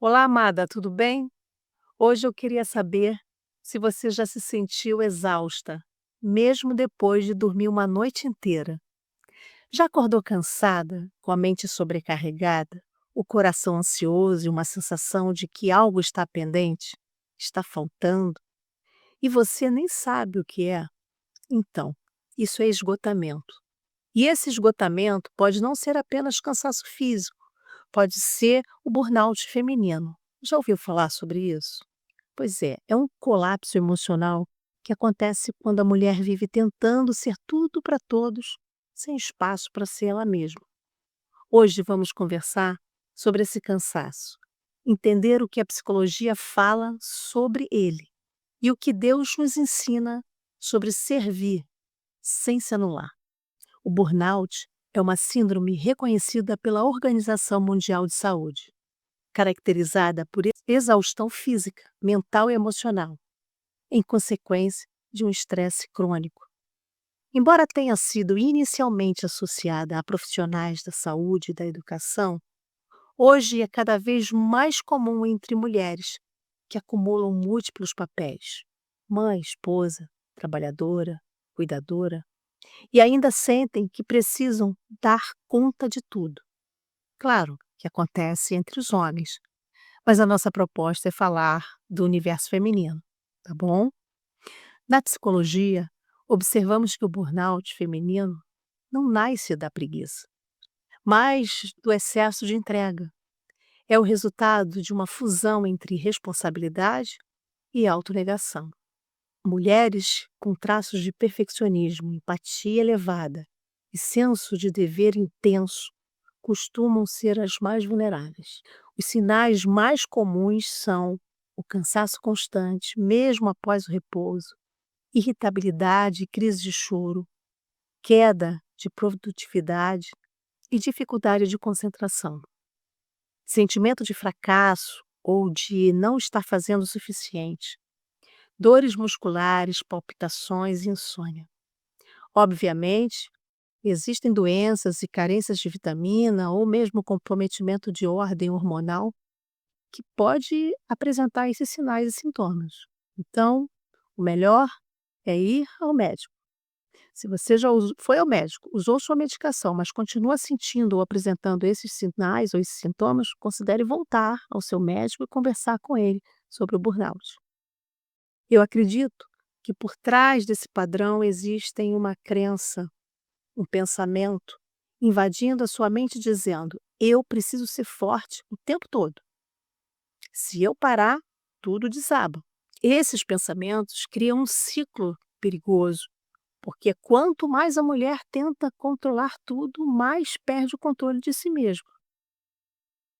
Olá, amada, tudo bem? Hoje eu queria saber se você já se sentiu exausta, mesmo depois de dormir uma noite inteira. Já acordou cansada, com a mente sobrecarregada, o coração ansioso e uma sensação de que algo está pendente, está faltando, e você nem sabe o que é? Então, isso é esgotamento. E esse esgotamento pode não ser apenas cansaço físico, pode ser o burnout feminino. Já ouviu falar sobre isso? Pois é, é um colapso emocional que acontece quando a mulher vive tentando ser tudo para todos, sem espaço para ser ela mesma. Hoje vamos conversar sobre esse cansaço, entender o que a psicologia fala sobre ele e o que Deus nos ensina sobre servir sem se anular. O burnout é uma síndrome reconhecida pela Organização Mundial de Saúde, caracterizada por exaustão física, mental e emocional, em consequência de um estresse crônico. Embora tenha sido inicialmente associada a profissionais da saúde e da educação, hoje é cada vez mais comum entre mulheres que acumulam múltiplos papéis: mãe, esposa, trabalhadora, cuidadora, e ainda sentem que precisam dar conta de tudo. Claro que acontece entre os homens, mas a nossa proposta é falar do universo feminino, tá bom? Na psicologia, observamos que o burnout feminino não nasce da preguiça, mas do excesso de entrega. É o resultado de uma fusão entre responsabilidade e autonegação. Mulheres com traços de perfeccionismo, empatia elevada e senso de dever intenso costumam ser as mais vulneráveis. Os sinais mais comuns são o cansaço constante, mesmo após o repouso, irritabilidade e crise de choro, queda de produtividade e dificuldade de concentração, sentimento de fracasso ou de não estar fazendo o suficiente, dores musculares, palpitações e insônia. Obviamente, existem doenças e carências de vitamina ou mesmo comprometimento de ordem hormonal que pode apresentar esses sinais e sintomas. Então, o melhor é ir ao médico. Se você já foi ao médico, usou sua medicação, mas continua sentindo ou apresentando esses sinais ou esses sintomas, considere voltar ao seu médico e conversar com ele sobre o burnout. Eu acredito que por trás desse padrão existem uma crença, um pensamento invadindo a sua mente dizendo: eu preciso ser forte o tempo todo. Se eu parar, tudo desaba. Esses pensamentos criam um ciclo perigoso, porque quanto mais a mulher tenta controlar tudo, mais perde o controle de si mesma.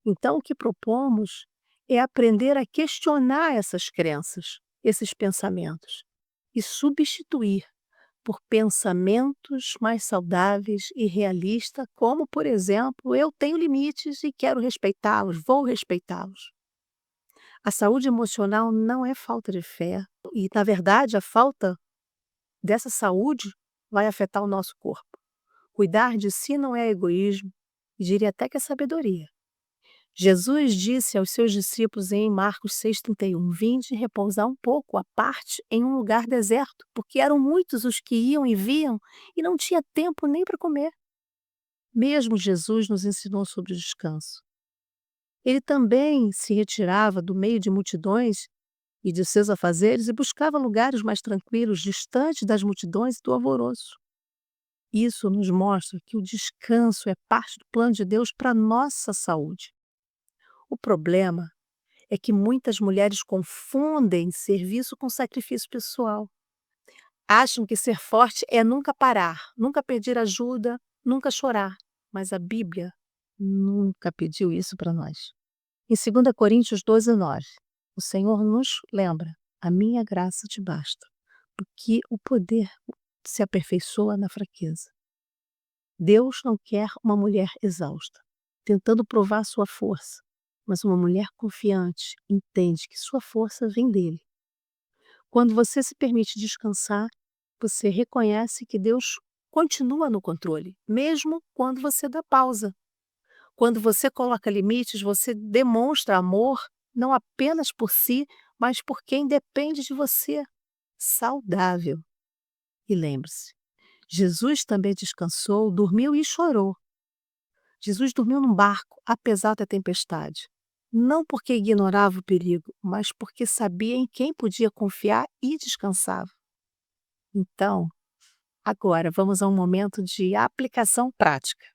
Então, o que propomos é aprender a questionar essas crenças, esses pensamentos, e substituir por pensamentos mais saudáveis e realistas, como, por exemplo, eu tenho limites e quero respeitá-los, vou respeitá-los. A saúde emocional não é falta de fé, e, na verdade, a falta dessa saúde vai afetar o nosso corpo. Cuidar de si não é egoísmo, e diria até que é sabedoria. Jesus disse aos seus discípulos em Marcos 6,31: Vinde repousar um pouco à parte em um lugar deserto, porque eram muitos os que iam e viam e não tinha tempo nem para comer. Mesmo Jesus nos ensinou sobre o descanso. Ele também se retirava do meio de multidões e de seus afazeres e buscava lugares mais tranquilos, distantes das multidões e do alvoroço. Isso nos mostra que o descanso é parte do plano de Deus para a nossa saúde. O problema é que muitas mulheres confundem serviço com sacrifício pessoal. Acham que ser forte é nunca parar, nunca pedir ajuda, nunca chorar. Mas a Bíblia nunca pediu isso para nós. Em 2 Coríntios 12:9, o Senhor nos lembra: a minha graça te basta, porque o poder se aperfeiçoa na fraqueza. Deus não quer uma mulher exausta, tentando provar sua força, mas uma mulher confiante, entende que sua força vem dele. Quando você se permite descansar, você reconhece que Deus continua no controle, mesmo quando você dá pausa. Quando você coloca limites, você demonstra amor não apenas por si, mas por quem depende de você. Saudável. E lembre-se, Jesus também descansou, dormiu e chorou. Jesus dormiu num barco, apesar da tempestade. Não porque ignorava o perigo, mas porque sabia em quem podia confiar e descansava. Então, agora vamos a um momento de aplicação prática.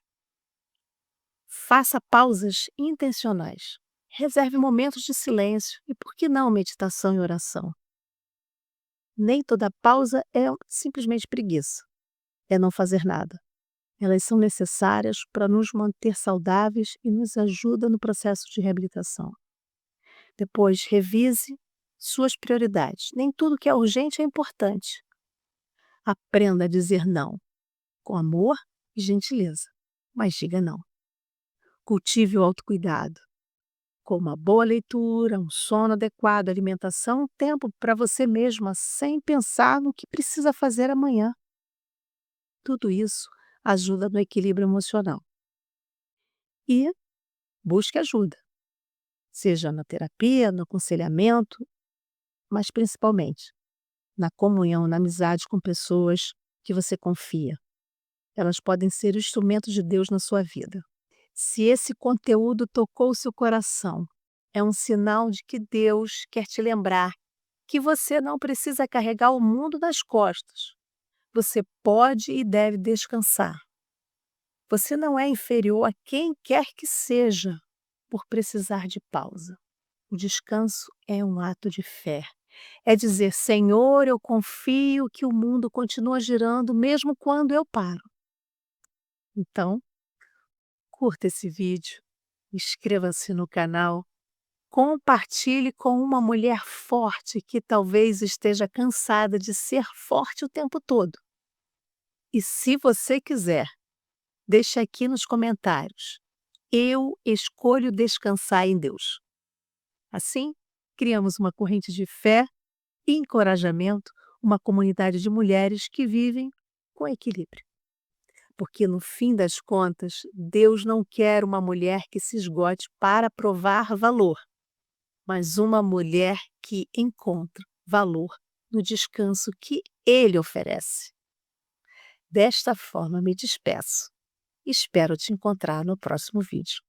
Faça pausas intencionais. Reserve momentos de silêncio e, por que não, meditação e oração. Nem toda pausa é simplesmente preguiça, é não fazer nada. Elas são necessárias para nos manter saudáveis e nos ajudam no processo de reabilitação. Depois, revise suas prioridades. Nem tudo que é urgente é importante. Aprenda a dizer não, com amor e gentileza, mas diga não. Cultive o autocuidado, com uma boa leitura, um sono adequado, alimentação, um tempo para você mesma, sem pensar no que precisa fazer amanhã. Tudo isso ajuda no equilíbrio emocional. E busque ajuda, seja na terapia, no aconselhamento, mas principalmente na comunhão, na amizade com pessoas que você confia. Elas podem ser o instrumento de Deus na sua vida. Se esse conteúdo tocou o seu coração, é um sinal de que Deus quer te lembrar que você não precisa carregar o mundo nas costas. Você pode e deve descansar. Você não é inferior a quem quer que seja por precisar de pausa. O descanso é um ato de fé. É dizer: Senhor, eu confio que o mundo continua girando mesmo quando eu paro. Então, curta esse vídeo, inscreva-se no canal, compartilhe com uma mulher forte que talvez esteja cansada de ser forte o tempo todo. E se você quiser, deixe aqui nos comentários: eu escolho descansar em Deus. Assim, criamos uma corrente de fé e encorajamento, uma comunidade de mulheres que vivem com equilíbrio. Porque, no fim das contas, Deus não quer uma mulher que se esgote para provar valor, mas uma mulher que encontra valor no descanso que Ele oferece. Desta forma, me despeço. Espero te encontrar no próximo vídeo.